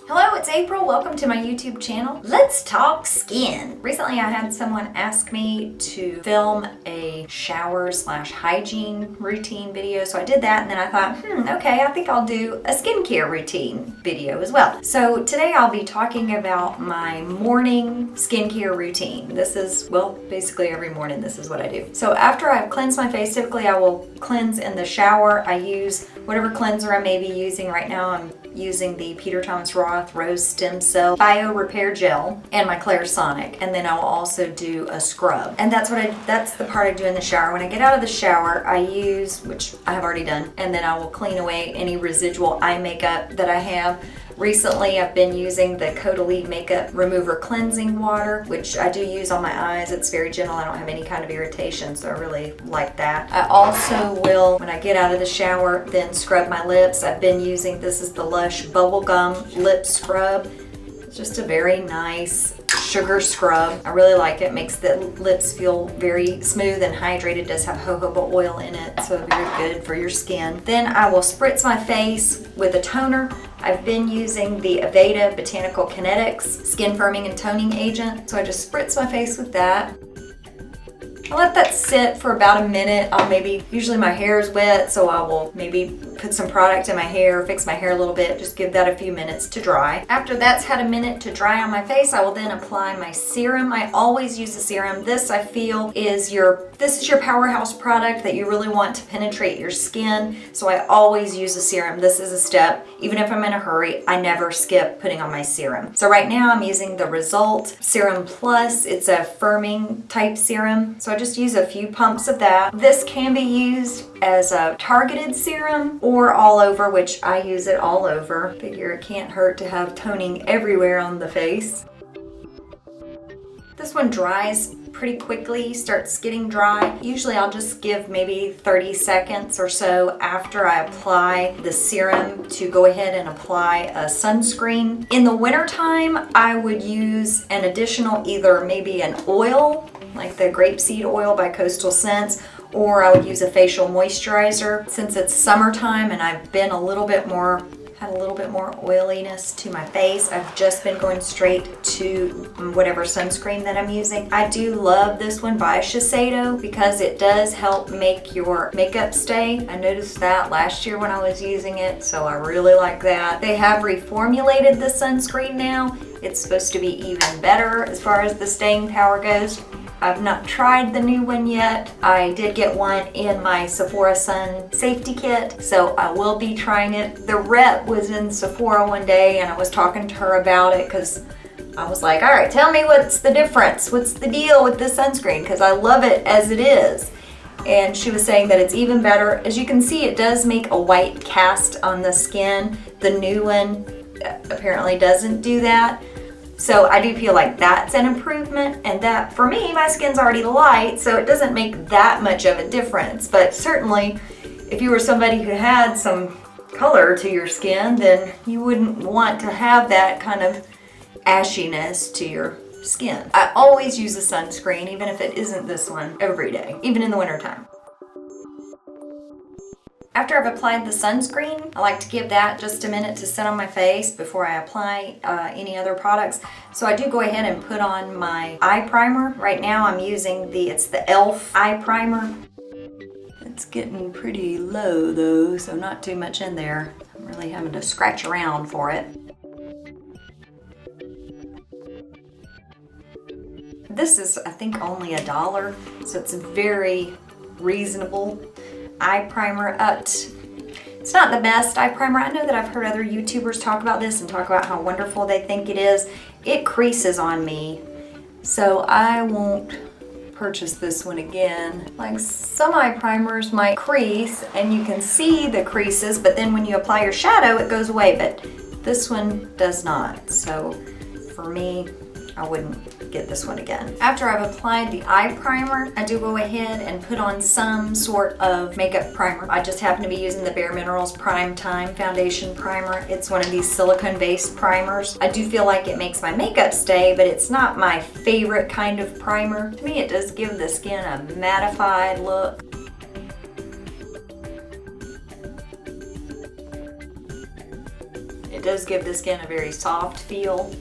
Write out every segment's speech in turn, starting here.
Hello, it's April. Welcome to my YouTube channel. Let's talk skin. Recently I had someone ask me to film a shower/hygiene routine video, so I did that, and then I thought, okay, I think I'll do a skincare routine video as well. So today I'll be talking about my morning skincare routine. This is, well, basically every morning this is what I do. So after I've cleansed my face, typically I will cleanse in the shower. I use whatever cleanser I may be using. Right now I'm using the Peter Thomas Roth Rose Stem Cell Bio Repair Gel and my Clarisonic, and then I will also do a scrub. And that's the part I do in the shower. When I get out of the shower, I use, which I have already done, and then I will clean away any residual eye makeup that I have. Recently, I've been using the Caudalie Makeup Remover Cleansing Water, which I do use on my eyes. It's very gentle. I don't have any kind of irritation, so I really like that. I also will, when I get out of the shower, then scrub my lips. I've been using, this is the Lush Bubblegum Lip Scrub. It's just a very nice sugar scrub. I really like it. Makes the lips feel very smooth and hydrated. It does have jojoba oil in it, so very good for your skin. Then I will spritz my face with a toner. I've been using the Aveda Botanical Kinetics Skin Firming and Toning Agent, so I just spritz my face with that. I let that sit for about a minute. Usually my hair is wet, so I will maybe put some product in my hair, fix my hair a little bit, just give that a few minutes to dry. After that's had a minute to dry on my face, I will then apply my serum. I always use a serum. This, I feel, is your powerhouse product that you really want to penetrate your skin, so I always use a serum. This is a step. Even if I'm in a hurry, I never skip putting on my serum. So right now I'm using the Result Serum Plus. It's a firming type serum, so I just use a few pumps of that. This can be used as a targeted serum or all over, which I use it all over. Figure it can't hurt to have toning everywhere on the face. This one dries pretty quickly, starts getting dry. Usually I'll just give maybe 30 seconds or so after I apply the serum to go ahead and apply a sunscreen. In the wintertime, I would use an additional, either maybe an oil, like the grapeseed oil by Coastal Scents, or I would use a facial moisturizer. Since it's summertime and I've been had a little bit more oiliness to my face, I've just been going straight to whatever sunscreen that I'm using. I do love this one by Shiseido because it does help make your makeup stay. I noticed that last year when I was using it, so I really like that. They have reformulated the sunscreen now. It's supposed to be even better as far as the staying power goes. I've not tried the new one yet. I did get one in my Sephora Sun safety kit, so I will be trying it. The rep was in Sephora one day and I was talking to her about it because I was like, all right, tell me what's the difference? What's the deal with this sunscreen? Because I love it as it is. And she was saying that it's even better. As you can see, it does make a white cast on the skin. The new one apparently doesn't do that. So I do feel like that's an improvement, and that for me, my skin's already light, so it doesn't make that much of a difference. But certainly, if you were somebody who had some color to your skin, then you wouldn't want to have that kind of ashiness to your skin. I always use a sunscreen, even if it isn't this one, every day, even in the wintertime. After I've applied the sunscreen, I like to give that just a minute to sit on my face before I apply any other products. So I do go ahead and put on my eye primer. Right now I'm using it's the e.l.f. eye primer. It's getting pretty low though, so not too much in there. I'm really having to scratch around for it. This is, I think, only $1, so it's very reasonable eye primer. It's not the best eye primer. I know that I've heard other YouTubers talk about this and talk about how wonderful they think it is. It creases on me, so I won't purchase this one again. Like, some eye primers might crease and you can see the creases, but then when you apply your shadow it goes away, but this one does not. So for me, I wouldn't get this one again. After I've applied the eye primer, I do go ahead and put on some sort of makeup primer. I just happen to be using the Bare Minerals Prime Time Foundation Primer. It's one of these silicone-based primers. I do feel like it makes my makeup stay, but it's not my favorite kind of primer. To me, it does give the skin a mattified look. It does give the skin a very soft feel.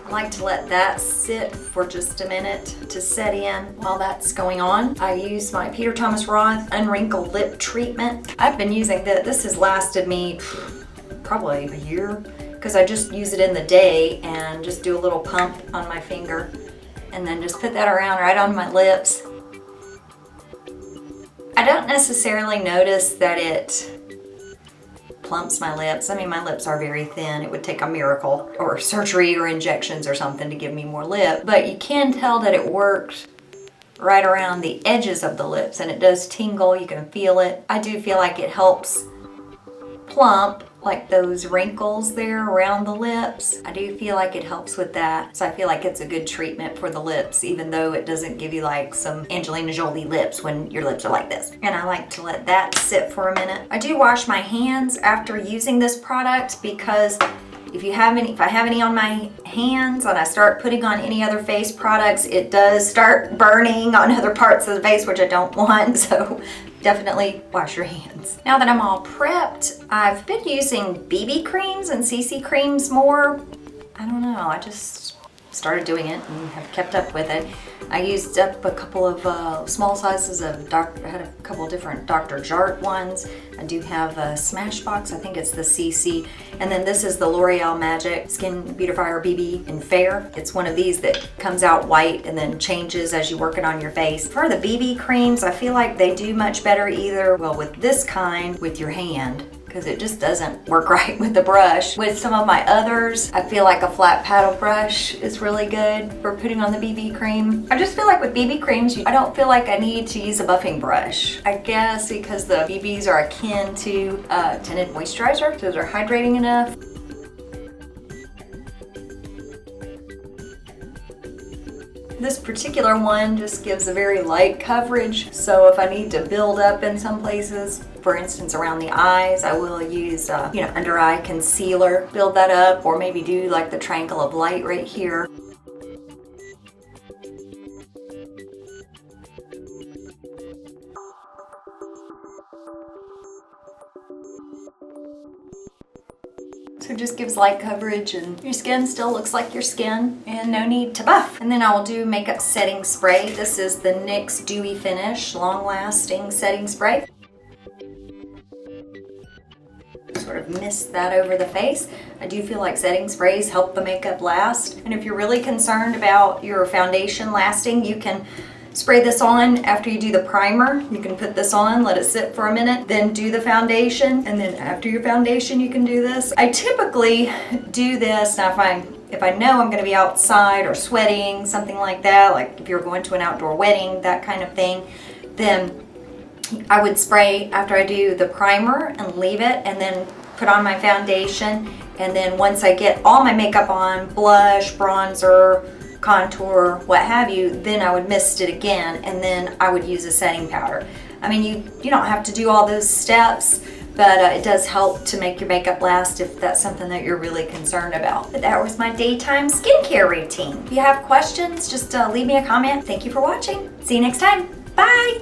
I like to let that sit for just a minute to set in. While that's going on, I use my Peter Thomas Roth Unwrinkled Lip Treatment. I've been using that. This has lasted me probably a year because I just use it in the day and just do a little pump on my finger and then just put that around right on my lips. I don't necessarily notice that it plumps my lips. I mean, my lips are very thin. It would take a miracle or surgery or injections or something to give me more lip, but you can tell that it works right around the edges of the lips, and it does tingle. You can feel it. I do feel like it helps plump like those wrinkles there around the lips. I do feel like it helps with that. So I feel like it's a good treatment for the lips, even though it doesn't give you like some Angelina Jolie lips when your lips are like this. And I like to let that sit for a minute. I do wash my hands after using this product because if I have any on my hands and I start putting on any other face products, it does start burning on other parts of the face, which I don't want. So definitely wash your hands. Now that I'm all prepped, I've been using BB creams and CC creams more. I don't know, I just started doing it and have kept up with it. I used up a couple of small sizes of I had a couple different Dr. Jart ones. I do have a Smashbox, I think it's the CC. And then this is the L'Oreal Magic Skin Beautifier BB in Fair. It's one of these that comes out white and then changes as you work it on your face. For the BB creams, I feel like they do much better either, well, with this kind, with your hand, because it just doesn't work right with the brush. With some of my others, I feel like a flat paddle brush is really good for putting on the BB cream. I just feel like with BB creams, I don't feel like I need to use a buffing brush. I guess because the BBs are akin to tinted moisturizer, so they're hydrating enough. This particular one just gives a very light coverage, so if I need to build up in some places, for instance around the eyes, I will use under eye concealer, build that up, or maybe do like the triangle of light right here. So it just gives light coverage and your skin still looks like your skin and no need to buff. And then I will do makeup setting spray. This is the NYX Dewy Finish Long Lasting Setting Spray. Sort of mist that over the face. I do feel like setting sprays help the makeup last. And if you're really concerned about your foundation lasting, you can spray this on after you do the primer. You can put this on, let it sit for a minute, then do the foundation, and then after your foundation you can do this. I typically do this now if I know I'm gonna be outside or sweating, something like that, like if you're going to an outdoor wedding, that kind of thing, then I would spray after I do the primer and leave it, and then put on my foundation, and then once I get all my makeup on, blush, bronzer, contour, what have you, then I would mist it again, and then I would use a setting powder. I mean, you don't have to do all those steps, but it does help to make your makeup last if that's something that you're really concerned about. But that was my daytime skincare routine. If you have questions, just leave me a comment. Thank you for watching. See you next time. Bye.